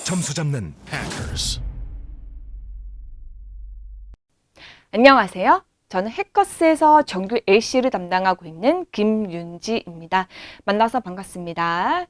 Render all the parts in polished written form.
점수 잡는 Hackers. 안녕하세요. 저는 해커스에서 정규 AC를 담당하고 있는 김윤지입니다. 만나서 반갑습니다.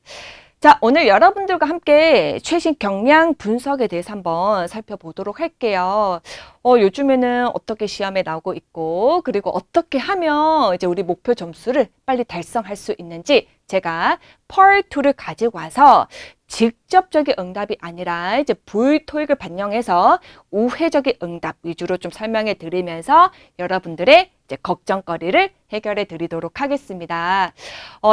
자, 오늘 여러분들과 함께 최신 경량 분석에 대해서 한번 살펴보도록 할게요. 요즘에는 어떻게 시험에 나오고 있고, 그리고 어떻게 하면 이제 우리 목표 점수를 빨리 달성할 수 있는지 제가 펄2를 가지고 와서 직접적인 응답이 아니라 이제 불토익을 반영해서 우회적인 응답 위주로 좀 설명해 드리면서 여러분들의 이제 걱정거리를 해결해 드리도록 하겠습니다.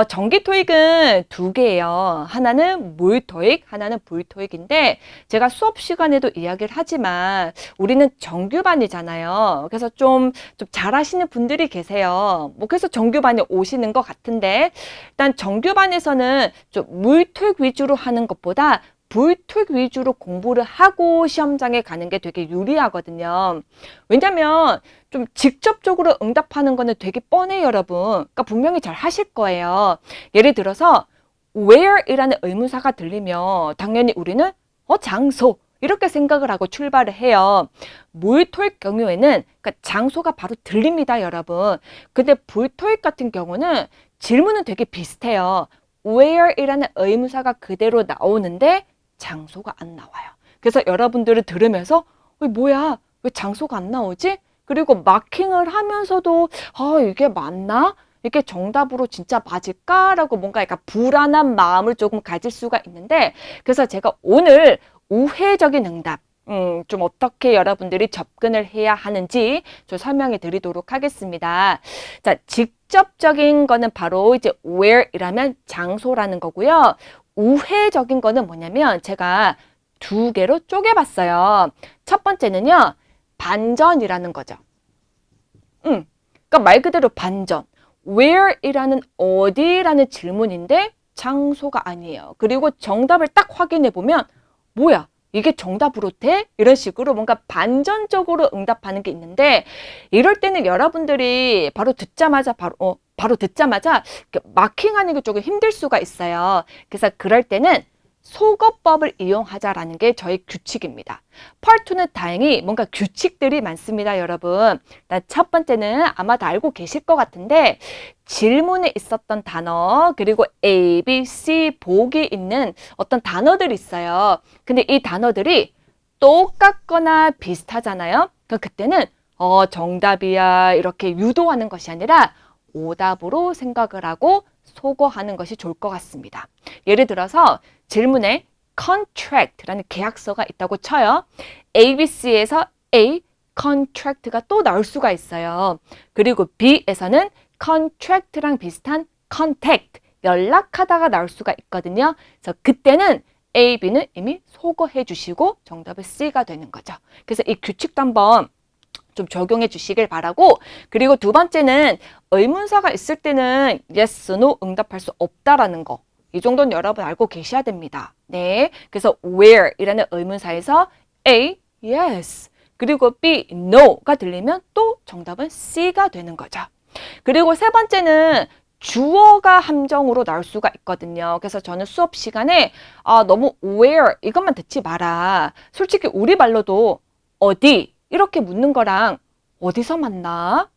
정기 토익은 두 개예요. 하나는 물토익, 하나는 불토익인데 제가 수업 시간에도 이야기를 하지만 우리는 정규반이잖아요. 그래서 좀 잘하시는 분들이 계세요. 그래서 정규반에 오시는 것 같은데 일단 정규반에서는 좀 물토익 위주로 하는 것보다 불토익 위주로 공부를 하고 시험장에 가는 게 되게 유리하거든요. 왜냐면 좀 직접적으로 응답하는 거는 되게 뻔해요, 여러분. 그러니까 분명히 잘 하실 거예요. 예를 들어서 where이라는 의문사가 들리면 당연히 우리는 장소 이렇게 생각을 하고 출발을 해요. 물토익 경우에는 그러니까 장소가 바로 들립니다, 여러분. 근데 불토익 같은 경우는 질문은 되게 비슷해요. where이라는 의문사가 그대로 나오는데 장소가 안 나와요. 그래서 여러분들을 들으면서 뭐야? 왜 장소가 안 나오지? 그리고 마킹을 하면서도 이게 맞나? 이게 정답으로 진짜 맞을까라고 뭔가 약간 불안한 마음을 조금 가질 수가 있는데 그래서 제가 오늘 우회적인 응답 좀 어떻게 여러분들이 접근을 해야 하는지 좀 설명해 드리도록 하겠습니다. 자, 직접적인 거는 바로 이제 where이라면 장소라는 거고요. 우회적인 거는 뭐냐면 제가 두 개로 쪼개봤어요. 첫 번째는요, 반전이라는 거죠. 그러니까 말 그대로 반전. where이라는 어디라는 질문인데 장소가 아니에요. 그리고 정답을 딱 확인해 보면 뭐야? 이게 정답으로 돼? 이런 식으로 뭔가 반전적으로 응답하는 게 있는데 이럴 때는 여러분들이 바로 듣자마자 바로 듣자마자 마킹하는 게 조금 힘들 수가 있어요. 그래서 그럴 때는 속어법을 이용하자라는 게 저희 규칙입니다. 펄2는 다행히 뭔가 규칙들이 많습니다, 여러분. 일단 첫 번째는 아마 다 알고 계실 것 같은데 질문에 있었던 단어 그리고 A, B, C 보기 있는 어떤 단어들이 있어요. 근데 이 단어들이 똑같거나 비슷하잖아요. 그러니까 그때는 정답이야 이렇게 유도하는 것이 아니라 오답으로 생각을 하고 소거하는 것이 좋을 것 같습니다. 예를 들어서 질문에 contract라는 계약서가 있다고 쳐요. ABC에서 A, contract가 또 나올 수가 있어요. 그리고 B에서는 contract랑 비슷한 contact, 연락하다가 나올 수가 있거든요. 그래서 그때는 A, B는 이미 소거해 주시고 정답은 C가 되는 거죠. 그래서 이 규칙도 한번 좀 적용해 주시길 바라고 그리고 두 번째는 의문사가 있을 때는 yes, no 응답할 수 없다라는 거. 이 정도는 여러분 알고 계셔야 됩니다. 네. 그래서 where이라는 의문사에서 A, yes. 그리고 B, no가 들리면 또 정답은 C가 되는 거죠. 그리고 세 번째는 주어가 함정으로 나올 수가 있거든요. 그래서 저는 수업 시간에 너무 where 이것만 듣지 마라. 솔직히 우리 말로도 어디 이렇게 묻는 거랑 어디서 만나?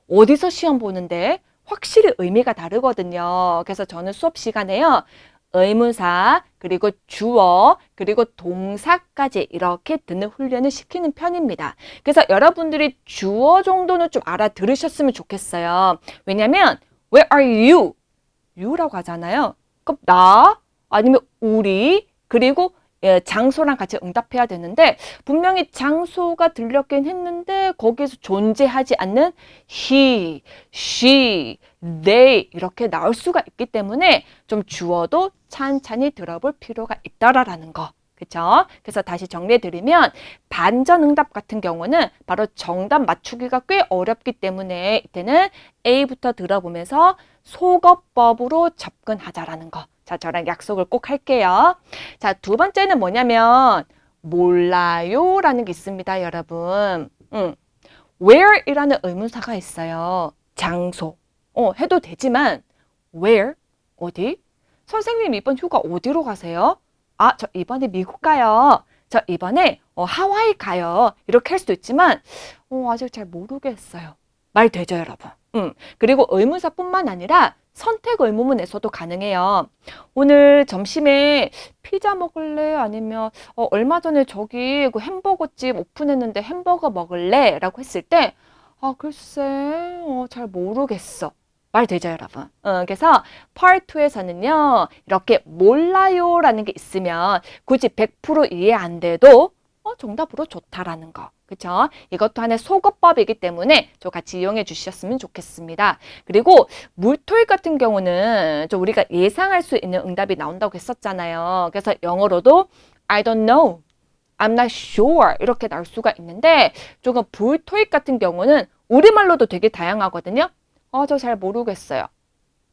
어디서 시험 보는데? 확실히 의미가 다르거든요. 그래서 저는 수업 시간에요. 의문사, 그리고 주어, 그리고 동사까지 이렇게 듣는 훈련을 시키는 편입니다. 그래서 여러분들이 주어 정도는 좀 알아들으셨으면 좋겠어요. 왜냐면 Where are you? you라고 하잖아요. 그럼 나 아니면 우리 그리고 장소랑 같이 응답해야 되는데 분명히 장소가 들렸긴 했는데 거기에서 존재하지 않는 he, she, they 이렇게 나올 수가 있기 때문에 좀 주어도 찬찬히 들어볼 필요가 있다라는 거. 그쵸? 그래서 다시 정리해드리면 반전 응답 같은 경우는 바로 정답 맞추기가 꽤 어렵기 때문에 이때는 A부터 들어보면서 속어법으로 접근하자라는 거. 자, 저랑 약속을 꼭 할게요. 자, 두 번째는 뭐냐면 몰라요 라는 게 있습니다, 여러분. where이라는 의문사가 있어요. 장소. 해도 되지만 where? 어디? 선생님 이번 휴가 어디로 가세요? 아, 저 이번에 미국 가요. 저 이번에 하와이 가요. 이렇게 할 수도 있지만 아직 잘 모르겠어요. 말 되죠, 여러분? 그리고 의문사뿐만 아니라 선택 의문문에서도 가능해요. 오늘 점심에 피자 먹을래? 아니면 얼마 전에 저기 그 햄버거집 오픈했는데 햄버거 먹을래? 라고 했을 때 글쎄 잘 모르겠어. 말 되죠, 여러분? 그래서 Part 2에서는요, 이렇게 몰라요 라는 게 있으면 굳이 100% 이해 안 돼도 정답으로 좋다라는 거. 그쵸? 이것도 하나의 속어법이기 때문에 저 같이 이용해 주셨으면 좋겠습니다. 그리고 물토익 같은 경우는 좀 우리가 예상할 수 있는 응답이 나온다고 했었잖아요. 그래서 영어로도 I don't know, I'm not sure 이렇게 나올 수가 있는데 조금 불토익 같은 경우는 우리말로도 되게 다양하거든요. 저 잘 모르겠어요.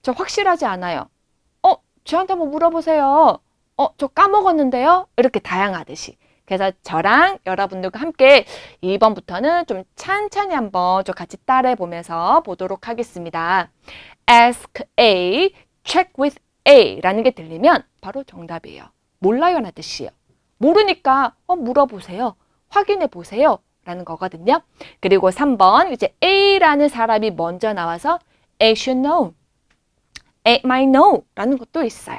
저 확실하지 않아요. 저한테 한번 물어보세요. 저 까먹었는데요. 이렇게 다양하듯이. 그래서 저랑 여러분들과 함께 2번부터는 좀 찬찬히 한번 좀 같이 따라해 보면서 보도록 하겠습니다. Ask A, check with A 라는 게 들리면 바로 정답이에요. 몰라요 라는 뜻이에요. 모르니까 물어보세요. 확인해 보세요 라는 거거든요. 그리고 3번 이제 A라는 사람이 먼저 나와서 A should know, A might know 라는 것도 있어요.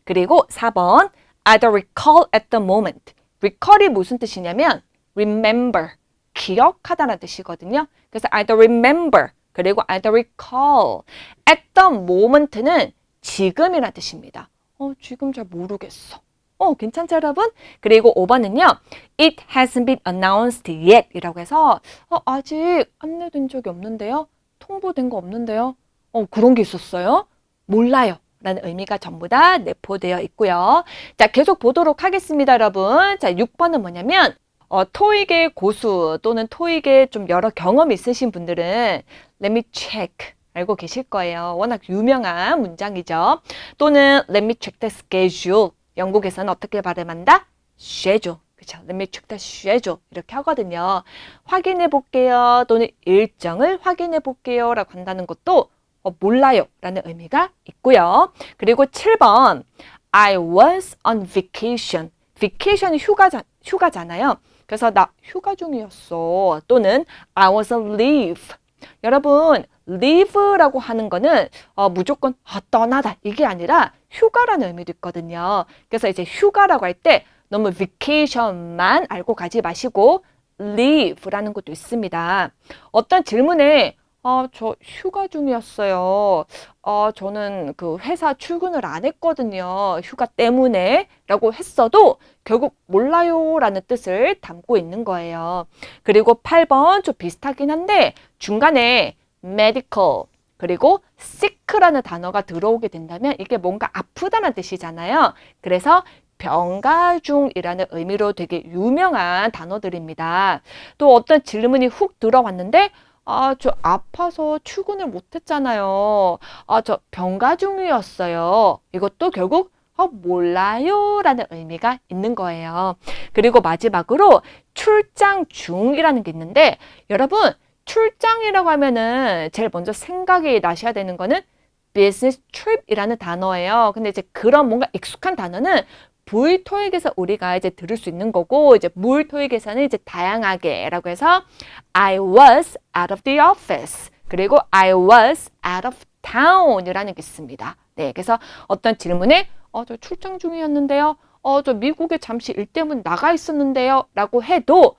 그리고 4번 I don't recall at the moment. recall이 무슨 뜻이냐면 remember, 기억하다라는 뜻이거든요. 그래서 I don't remember 그리고 I don't recall. at the moment는 지금이라는 뜻입니다. 지금 잘 모르겠어. 괜찮죠, 여러분? 그리고 5번은요. It hasn't been announced yet 이라고 해서 아직 안내된 적이 없는데요. 통보된 거 없는데요. 그런 게 있었어요? 몰라요. 라는 의미가 전부 다 내포되어 있고요. 자, 계속 보도록 하겠습니다, 여러분. 자, 6번은 뭐냐면 토익의 고수 또는 토익에 좀 여러 경험이 있으신 분들은 Let me check 알고 계실 거예요. 워낙 유명한 문장이죠. 또는 Let me check the schedule. 영국에서는 어떻게 발음한다? schedule. 그렇죠. Let me check the schedule. 이렇게 하거든요. 확인해 볼게요. 또는 일정을 확인해 볼게요. 라고 한다는 것도 몰라요 라는 의미가 있고요. 그리고 7번 I was on vacation. vacation이 휴가잖아요. 그래서 나 휴가 중이었어. 또는 I was on leave. 여러분 leave라고 하는 거는 무조건 떠나다 이게 아니라 휴가라는 의미도 있거든요. 그래서 이제 휴가라고 할 때 너무 vacation만 알고 가지 마시고 leave라는 것도 있습니다. 어떤 질문에 저 휴가 중이었어요. 저는 그 회사 출근을 안 했거든요. 휴가 때문에 라고 했어도 결국 몰라요 라는 뜻을 담고 있는 거예요. 그리고 8번 좀 비슷하긴 한데 중간에 medical 그리고 sick라는 단어가 들어오게 된다면 이게 뭔가 아프다는 뜻이잖아요. 그래서 병가 중이라는 의미로 되게 유명한 단어들입니다. 또 어떤 질문이 훅 들어왔는데 저 아파서 출근을 못했잖아요. 저 병가 중이었어요. 이것도 결국 몰라요 라는 의미가 있는 거예요. 그리고 마지막으로 출장 중이라는 게 있는데 여러분 출장이라고 하면은 제일 먼저 생각이 나셔야 되는 거는 business trip이라는 단어예요. 근데 이제 그런 뭔가 익숙한 단어는 불토익에서 우리가 이제 들을 수 있는 거고 이제 물토익에서는 이제 다양하게라고 해서 I was out of the office 그리고 I was out of town이라는 게 있습니다. 네, 그래서 어떤 질문에 저 출장 중이었는데요. 저 미국에 잠시 일 때문에 나가 있었는데요. 라고 해도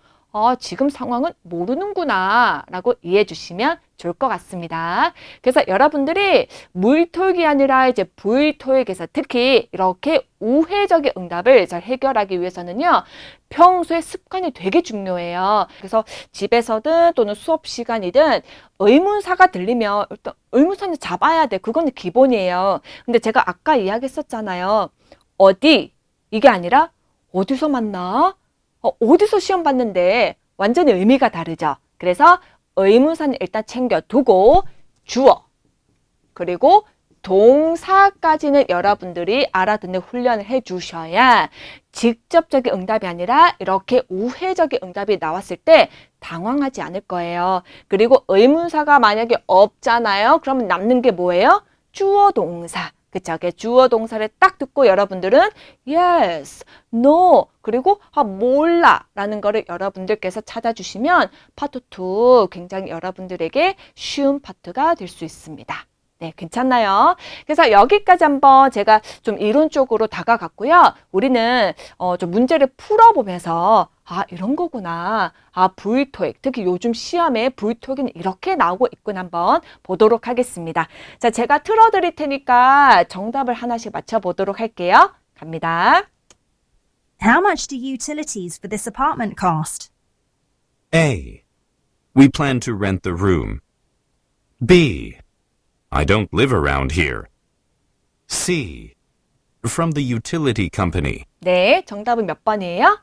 지금 상황은 모르는구나 라고 이해해 주시면 좋을 것 같습니다. 그래서 여러분들이 물토익이 아니라 이제 불토익에서 특히 이렇게 우회적인 응답을 잘 해결하기 위해서는요. 평소에 습관이 되게 중요해요. 그래서 집에서든 또는 수업 시간이든 의문사가 들리면 일단 의문사는 잡아야 돼. 그거는 기본이에요. 근데 제가 아까 이야기했었잖아요. 어디? 이게 아니라 어디서 만나? 어디서 시험 봤는데 완전히 의미가 다르죠. 그래서 의문사는 일단 챙겨두고 주어 그리고 동사까지는 여러분들이 알아듣는 훈련을 해주셔야 직접적인 응답이 아니라 이렇게 우회적인 응답이 나왔을 때 당황하지 않을 거예요. 그리고 의문사가 만약에 없잖아요. 그러면 남는 게 뭐예요? 주어 동사. 그쵸? 주어 동사를 딱 듣고 여러분들은 yes, no, 그리고 몰라 라는 거를 여러분들께서 찾아주시면 파트 2 굉장히 여러분들에게 쉬운 파트가 될 수 있습니다. 네, 괜찮나요? 그래서 여기까지 한번 제가 좀 이론적으로 다가갔고요. 우리는 좀 문제를 풀어보면서 이런 거구나. VTOEIC, 특히 요즘 시험에 VTOEIC은 이렇게 나오고 있군 한번 보도록 하겠습니다. 자, 제가 틀어드릴 테니까 정답을 하나씩 맞춰보도록 할게요. 갑니다. How much do utilities for this apartment cost? A. We plan to rent the room. B. I don't live around here. C. From the utility company. 네, 정답은 몇 번이에요?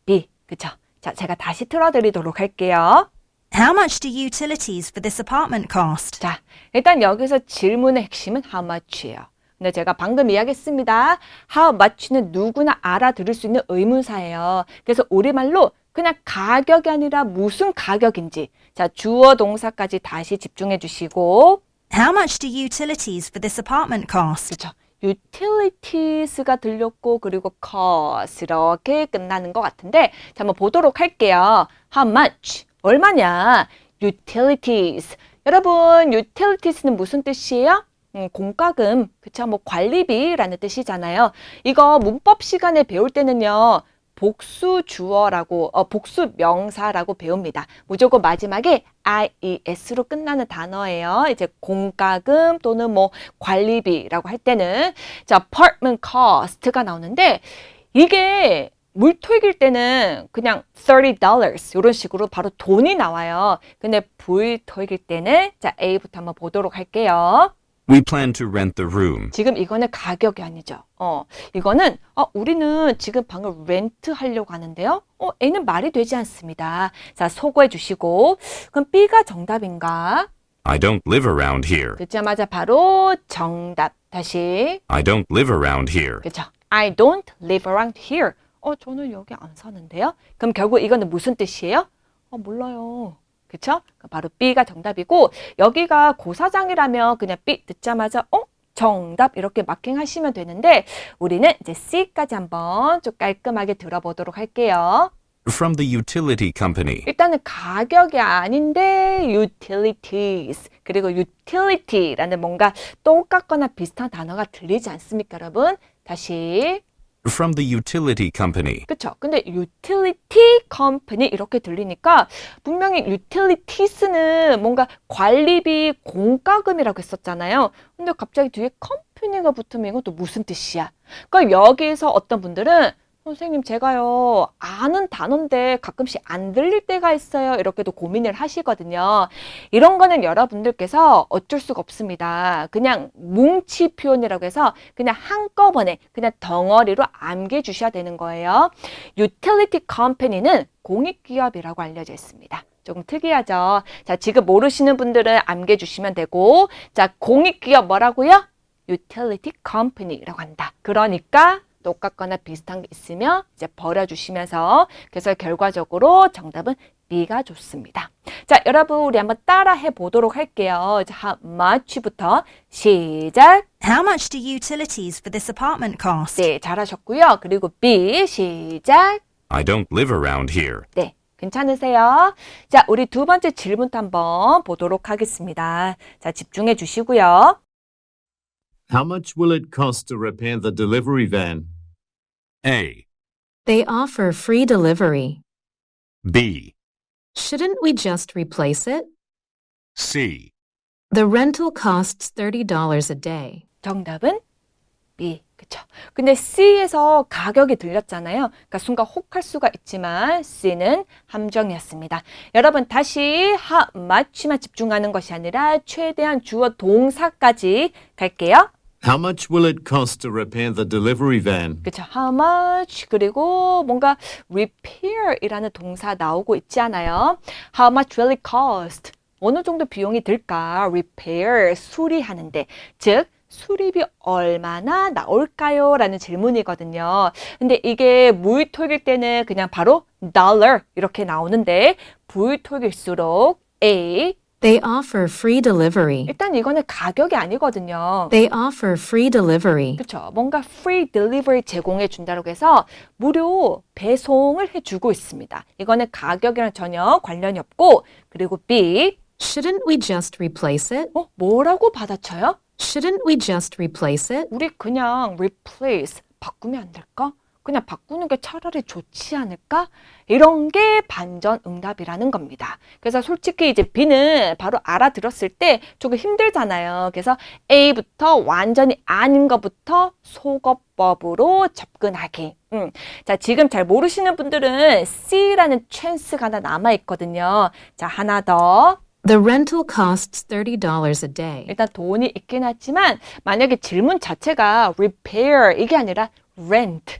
B, 그쵸? 자, 제가 다시 틀어드리도록 할게요. How much do utilities for this apartment cost? 자, 일단 여기서 질문의 핵심은 how much예요. 근데 제가 방금 이야기했습니다. how much는 누구나 알아들을 수 있는 의문사예요. 그래서 우리말로 그냥 가격이 아니라 무슨 가격인지. 자, 주어 동사까지 다시 집중해 주시고. How much do utilities for this apartment cost? 그렇죠. utilities가 들렸고 그리고 cost 이렇게 끝나는 것 같은데 자, 한번 보도록 할게요. How much? 얼마냐? utilities. 여러분, utilities는 무슨 뜻이에요? 공과금, 그쵸? 뭐 관리비라는 뜻이잖아요. 이거 문법 시간에 배울 때는요. 복수 주어라고, 복수 명사라고 배웁니다. 무조건 마지막에 IES로 끝나는 단어예요. 이제 공과금 또는 뭐 관리비라고 할 때는 자, apartment cost가 나오는데 이게 물토익일 때는 그냥 $30 이런 식으로 바로 돈이 나와요. 근데 불토익일 때는 자, A부터 한번 보도록 할게요. We plan to rent the room. 지금 이거는 가격이 아니죠. 이거는 우리는 지금 방금 렌트 하려고 하는데요. A는 말이 되지 않습니다. 자, 소거해 주시고 그럼 B가 정답인가? I don't live around here. 듣자마자 바로 정답. 다시. I don't live around here. 그렇죠. I don't live around here. 저는 여기 안 사는데요. 그럼 결국 이거는 무슨 뜻이에요? 몰라요. 그쵸? 바로 B가 정답이고 여기가 고사장이라면 그냥 B 듣자마자 정답 이렇게 마킹하시면 되는데 우리는 이제 C까지 한번 좀 깔끔하게 들어보도록 할게요. From the utility company. 일단은 가격이 아닌데 utilities 그리고 utility라는 뭔가 똑같거나 비슷한 단어가 들리지 않습니까, 여러분? 다시 From the utility company. 그쵸? 근데 utility company 이렇게 들리니까 분명히 utilities는 뭔가 관리비 공과금이라고 했었잖아요. 근데 갑자기 뒤에 company가 붙으면 이건 또 무슨 뜻이야? 그러니까 여기서 어떤 분들은 선생님 제가요 아는 단어인데 가끔씩 안 들릴 때가 있어요. 이렇게도 고민을 하시거든요. 이런 거는 여러분들께서 어쩔 수가 없습니다. 그냥 뭉치 표현이라고 해서 그냥 한꺼번에 그냥 덩어리로 암기해 주셔야 되는 거예요. Utility Company는 공익기업이라고 알려져 있습니다. 조금 특이하죠. 자, 지금 모르시는 분들은 암기해 주시면 되고 자, 공익기업 뭐라고요? Utility Company라고 한다. 그러니까 똑같거나 비슷한 게 있으면 이제 버려주시면서 그래서 결과적으로 정답은 B가 좋습니다. 자, 여러분 우리 한번 따라 해보도록 할게요. 자, how much부터 시작. How much do utilities for this apartment cost? 네, 잘하셨고요. 그리고 B 시작. I don't live around here. 네, 괜찮으세요? 자, 우리 두 번째 질문도 한번 보도록 하겠습니다. 자, 집중해 주시고요. How much will it cost to repair the delivery van? A. They offer free delivery. B. Shouldn't we just replace it? C. The rental costs $30 a day. 정답은 B. 그쵸? 근데 C에서 가격이 들렸잖아요. 그러니까 순간 혹할 수가 있지만 C는 함정이었습니다. 여러분 다시 how much만 집중하는 것이 아니라 최대한 주어 동사까지 갈게요. How much will it cost to repair the delivery van? 그쵸? How much 그리고 뭔가 repair이라는 동사 나오고 있지 않아요? How much will it cost? 어느 정도 비용이 들까? repair, 수리하는데 즉 수리비 얼마나 나올까요? 라는 질문이거든요. 근데 이게 무의토익일 때는 그냥 바로 dollar 이렇게 나오는데 부의토익일수록 A, They offer free delivery. 일단 이거는 가격이 아니거든요. They offer free delivery. 그렇죠. 뭔가 free delivery 제공해 준다고 해서 무료 배송을 해주고 있습니다. 이거는 가격이랑 전혀 관련이 없고 그리고 B Shouldn't we just replace it? 뭐라고 받아쳐요? Shouldn't we just replace it? 우리 그냥 replace 바꾸면 안 될까? 그냥 바꾸는 게 차라리 좋지 않을까? 이런 게 반전 응답이라는 겁니다. 그래서 솔직히 이제 B는 바로 알아들었을 때 조금 힘들잖아요. 그래서 A부터 완전히 아닌 것부터 속어법으로 접근하기. 자, 지금 잘 모르시는 분들은 C라는 찬스가 하나 남아있거든요. 자, 하나 더. The rental costs $30 a day. 일단 돈이 있긴 하지만 만약에 질문 자체가 repair 이게 아니라 rent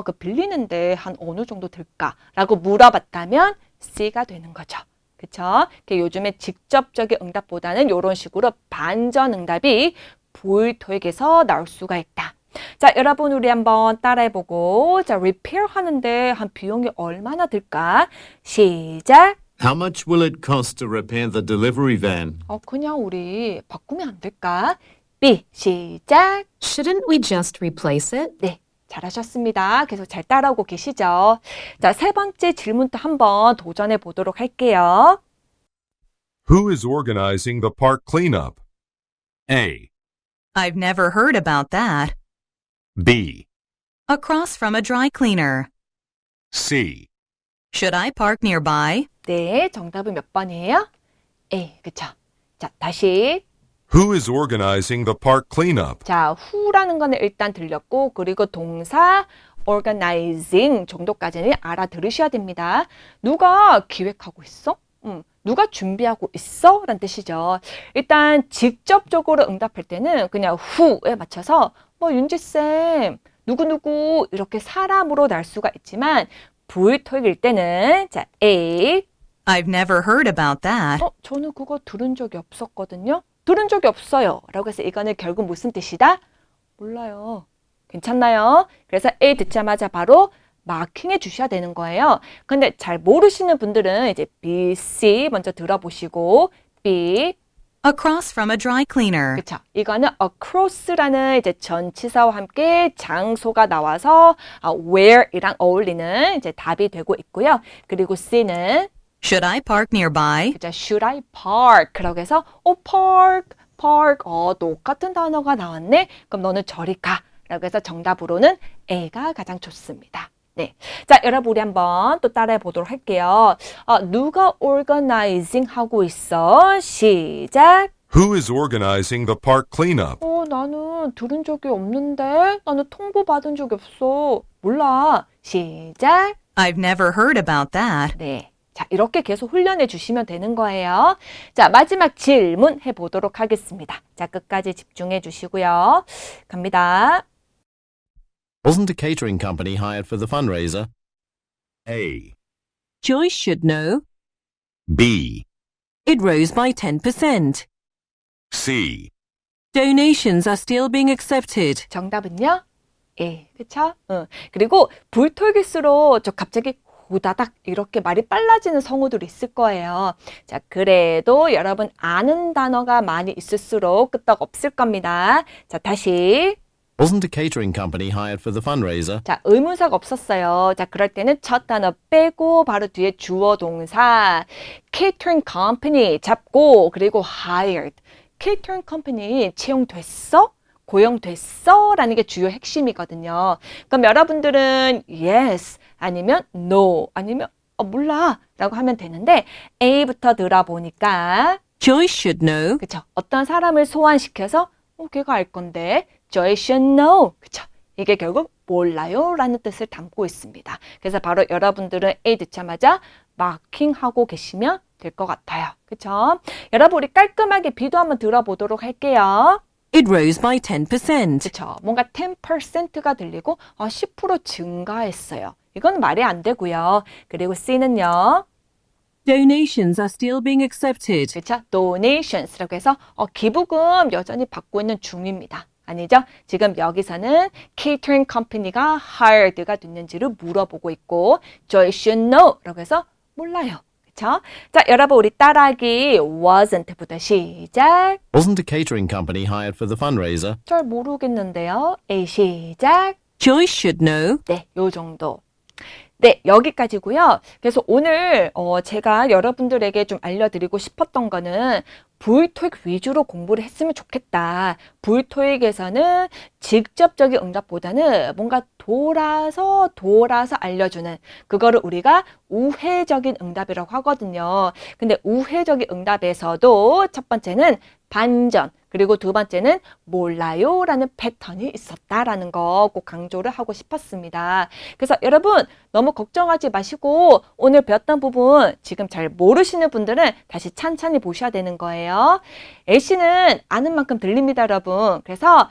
그 빌리는데 한 어느 정도 들까라고 물어봤다면 C가 되는 거죠. 그쵸? 요즘에 직접적인 응답보다는 이런 식으로 반전 응답이 보일토익에서 나올 수가 있다. 자, 여러분 우리 한번 따라해보고 자, repair 하는데 한 비용이 얼마나 들까? 시작! How much will it cost to repair the delivery van? 그냥 우리 바꾸면 안 될까? B, 시작! Shouldn't we just replace it? 네, 잘하셨습니다. 계속 잘 따라오고 계시죠? 자, 세 번째 질문도 한번 도전해 보도록 할게요. Who is organizing the park cleanup? A, I've never heard about that. B, Across from a dry cleaner. C, Should I park nearby? 네, 정답은 몇 번이에요? A, 그쵸? 자, 다시. Who is organizing the park cleanup? 자, who라는 거는 일단 들렸고, 그리고 동사 organizing 정도까지는 알아들으셔야 됩니다. 누가 기획하고 있어? 누가 준비하고 있어? 라는 뜻이죠. 일단 직접적으로 응답할 때는 그냥 who에 맞춰서 윤지쌤, 누구누구 이렇게 사람으로 날 수가 있지만 불토익일 때는 자, A I've never heard about that. 저는 그거 들은 적이 없었거든요. 들은 적이 없어요. 라고 해서 이거는 결국 무슨 뜻이다? 몰라요. 괜찮나요? 그래서 A 듣자마자 바로 마킹해 주셔야 되는 거예요. 근데 잘 모르시는 분들은 이제 B, C 먼저 들어보시고 B Across from a dry cleaner. 그쵸. 이거는 across라는 이제 전치사와 함께 장소가 나와서 where이랑 어울리는 이제 답이 되고 있고요. 그리고 C는 Should I park nearby? 그죠. Should I park? 라고 해서 park. 똑같은 단어가 나왔네. 그럼 너는 저리 가. 라고 해서 정답으로는 A가 가장 좋습니다. 네. 자, 여러분 우리 한번 또 따라해 보도록 할게요. 누가 organizing 하고 있어? 시작. Who is organizing the park cleanup? 나는 들은 적이 없는데. 나는 통보받은 적이 없어. 몰라. 시작. I've never heard about that. 네. 자, 이렇게 계속 훈련해 주시면 되는 거예요. 자, 마지막 질문 해보도록 하겠습니다. 자, 끝까지 집중해 주시고요. 갑니다. Wasn't a catering company hired for the fundraiser? A, Joyce should know. B, It rose by 10%. C, Donations are still being accepted. 정답은요? A. 그쵸? 그리고 불토익일수록 저 갑자기 후다닥 이렇게 말이 빨라지는 성우들이 있을 거예요. 자, 그래도 여러분 아는 단어가 많이 있을수록 끄떡 없을 겁니다. 자, 다시. Wasn't a catering company hired for the fundraiser? 자, 의문사가 없었어요. 자, 그럴 때는 첫 단어 빼고 바로 뒤에 주어 동사 catering company 잡고 그리고 hired. catering company 채용됐어? 고용됐어? 라는 게 주요 핵심이거든요. 그럼 여러분들은 yes 아니면 no 아니면 몰라 라고 하면 되는데 A부터 들어보니까 Joyce should know. 그쵸? 어떤 사람을 소환시켜서 걔가 알 건데 Joyce should know. 그쵸? 이게 결국 몰라요 라는 뜻을 담고 있습니다. 그래서 바로 여러분들은 A 듣자마자 마킹하고 계시면 될 것 같아요. 그쵸? 여러분 우리 깔끔하게 B도 한번 들어보도록 할게요. It rose by 10%. 그쵸? 뭔가 10%가 들리고 10% 증가했어요. 이건 말이 안 되고요. 그리고 C는요. Donations are still being accepted. 그쵸? donations라고 해서 기부금 여전히 받고 있는 중입니다. 아니죠? 지금 여기서는 catering company가 hired가 됐는지를 물어보고 있고 Joy should know 라고 해서 몰라요. 그쵸? 자, 여러분 우리 따라하기 wasn't부터 시작. Wasn't a catering company hired for the fundraiser? 잘 모르겠는데요. A 시작. Joyce should know. 네, 요 정도. 네, 여기까지고요. 그래서 오늘 제가 여러분들에게 좀 알려드리고 싶었던 거는 VTOEIC 위주로 공부를 했으면 좋겠다. VTOEIC에서는 직접적인 응답보다는 뭔가 돌아서 알려주는 그거를 우리가 우회적인 응답이라고 하거든요. 근데 우회적인 응답에서도 첫 번째는 반전, 그리고 두 번째는 몰라요 라는 패턴이 있었다라는 거 꼭 강조를 하고 싶었습니다. 그래서 여러분 너무 걱정하지 마시고 오늘 배웠던 부분 지금 잘 모르시는 분들은 다시 찬찬히 보셔야 되는 거예요. LC는 아는 만큼 들립니다, 여러분. 그래서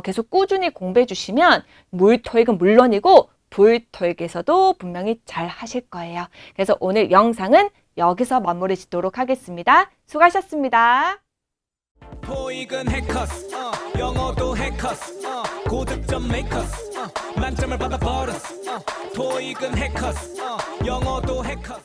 계속 꾸준히 공부해 주시면 물토익은 물론이고 불토익에서도 분명히 잘 하실 거예요. 그래서 오늘 영상은 여기서 마무리 짓도록 하겠습니다. 수고하셨습니다. 토익은 해커스, 영어도 해커스, 고득점 메이커스, 만점을 받아 버렸어. 토익은 해커스, 영어도 해커스.